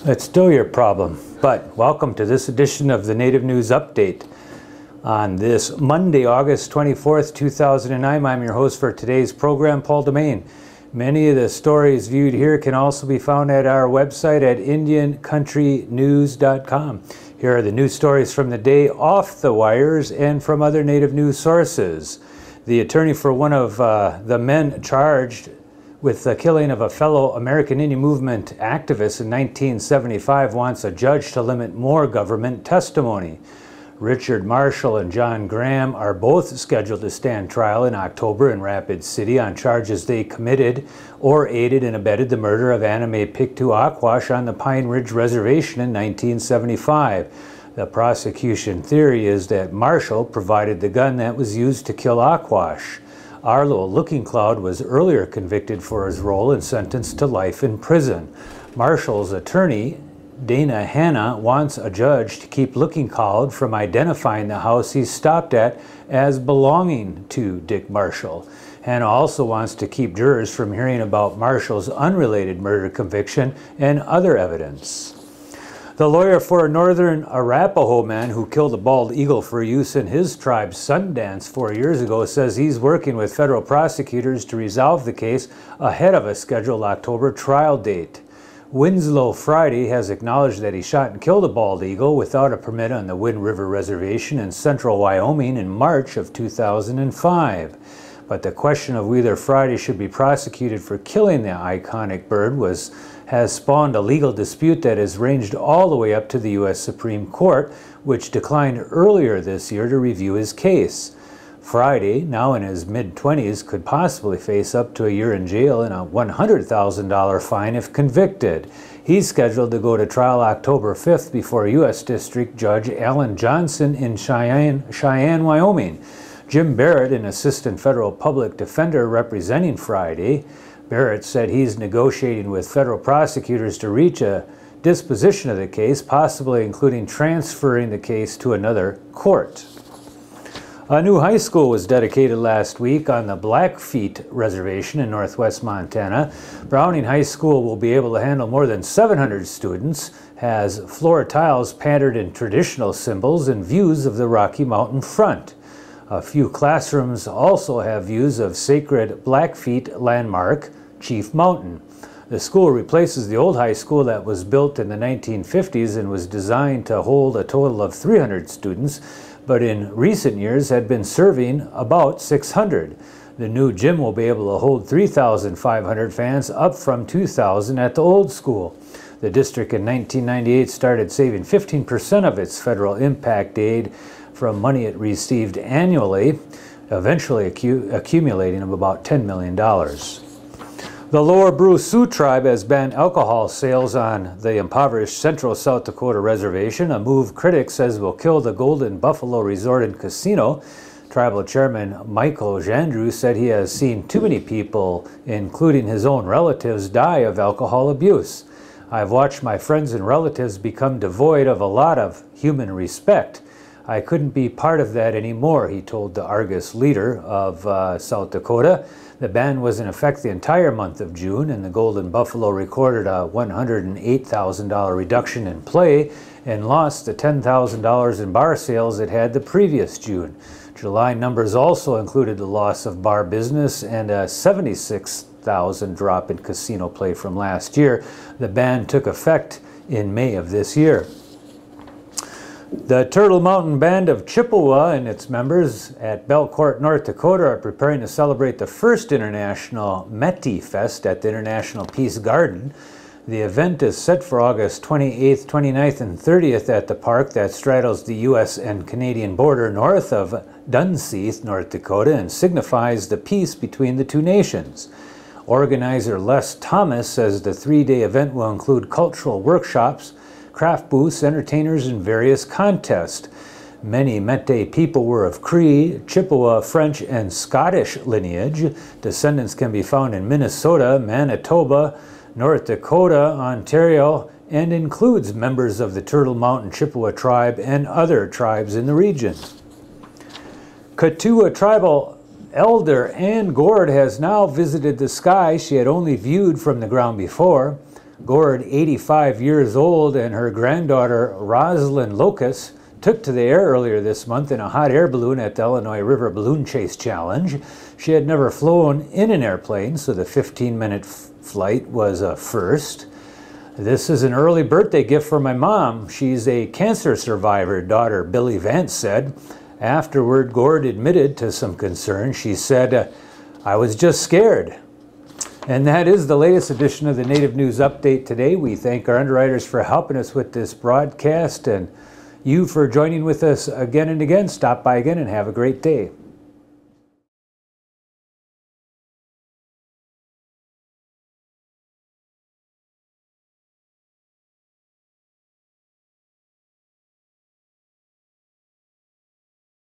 It's still your problem, but welcome to this edition of the Native News Update. On this Monday, August 24th, 2009, I'm your host for today's program, Paul Domain. Many of the stories viewed here can also be found at our website at IndianCountryNews.com. Here are the news stories from the day off the wires and from other Native news sources. The attorney for one of the men charged with the killing of a fellow American Indian Movement activist in 1975 wants a judge to limit more government testimony. Richard Marshall and John Graham are both scheduled to stand trial in October in Rapid City on charges they committed or aided and abetted the murder of Anime Pictou Aquash on the Pine Ridge Reservation in 1975. The prosecution theory is that Marshall provided the gun that was used to kill Aquash. Arlo Looking Cloud was earlier convicted for his role and sentenced to life in prison. Marshall's attorney, Dana Hanna, wants a judge to keep Looking Cloud from identifying the house he stopped at as belonging to Dick Marshall. Hanna also wants to keep jurors from hearing about Marshall's unrelated murder conviction and other evidence. The lawyer for a northern Arapaho man who killed a bald eagle for use in his tribe's Sundance 4 years ago says he's working with federal prosecutors to resolve the case ahead of a scheduled October trial date. Winslow Friday has acknowledged that he shot and killed a bald eagle without a permit on the Wind River Reservation in central Wyoming in March of 2005. But the question of whether Friday should be prosecuted for killing the iconic bird has spawned a legal dispute that has ranged all the way up to the U.S. Supreme Court, which declined earlier this year to review his case. Friday, now in his mid-20s, could possibly face up to a year in jail and a $100,000 fine if convicted. He's scheduled to go to trial October 5th before U.S. District Judge Alan Johnson in Cheyenne, Wyoming. Jim Barrett, an assistant federal public defender representing Friday, Barrett said he's negotiating with federal prosecutors to reach a disposition of the case, possibly including transferring the case to another court. A new high school was dedicated last week on the Blackfeet Reservation in northwest Montana. Browning High School will be able to handle more than 700 students, has floor tiles patterned in traditional symbols and views of the Rocky Mountain front. A few classrooms also have views of sacred Blackfeet landmark, Chief Mountain. The school replaces the old high school that was built in the 1950s and was designed to hold a total of 300 students, but in recent years had been serving about 600. The new gym will be able to hold 3,500 fans, up from 2,000 at the old school. The district in 1998 started saving 15% of its federal impact aid from money it received annually, eventually accumulating of about $10 million. The Lower Brew Sioux tribe has banned alcohol sales on the impoverished central South Dakota reservation, a move critics says will kill the Golden Buffalo Resort and Casino. Tribal Chairman Michael Jandreau said he has seen too many people, including his own relatives, die of alcohol abuse. I've watched my friends and relatives become devoid of a lot of human respect. I couldn't be part of that anymore, he told the Argus Leader of South Dakota. The ban was in effect the entire month of June, and the Golden Buffalo recorded a $108,000 reduction in play and lost the $10,000 in bar sales it had the previous June. July numbers also included the loss of bar business and a $76,000 drop in casino play from last year. The ban took effect in May of this year. The Turtle Mountain Band of Chippewa and its members at Belcourt, North Dakota are preparing to celebrate the first International Métis Fest at the International Peace Garden. The event is set for August 28th, 29th, and 30th at the park that straddles the U.S. and Canadian border north of Dunseith, North Dakota, and signifies the peace between the two nations. Organizer Les Thomas says the three-day event will include cultural workshops, craft booths, entertainers, and various contests. Many Métis people were of Cree, Chippewa, French, and Scottish lineage. Descendants can be found in Minnesota, Manitoba, North Dakota, Ontario, and includes members of the Turtle Mountain Chippewa tribe and other tribes in the region. Katua tribal elder Ann Gord has now visited the sky she had only viewed from the ground before. Gord, 85 years old, and her granddaughter Rosalind Locus took to the air earlier this month in a hot air balloon at the Illinois River Balloon Chase Challenge. She had never flown in an airplane, so the 15-minute flight was a first. This is an early birthday gift for my mom. She's a cancer survivor, daughter Billy Vance said. Afterward, Gord admitted to some concern. She said, "I was just scared." And that is the latest edition of the Native News Update today. We thank our underwriters for helping us with this broadcast, and you for joining with us again and again. Stop by again and have a great day.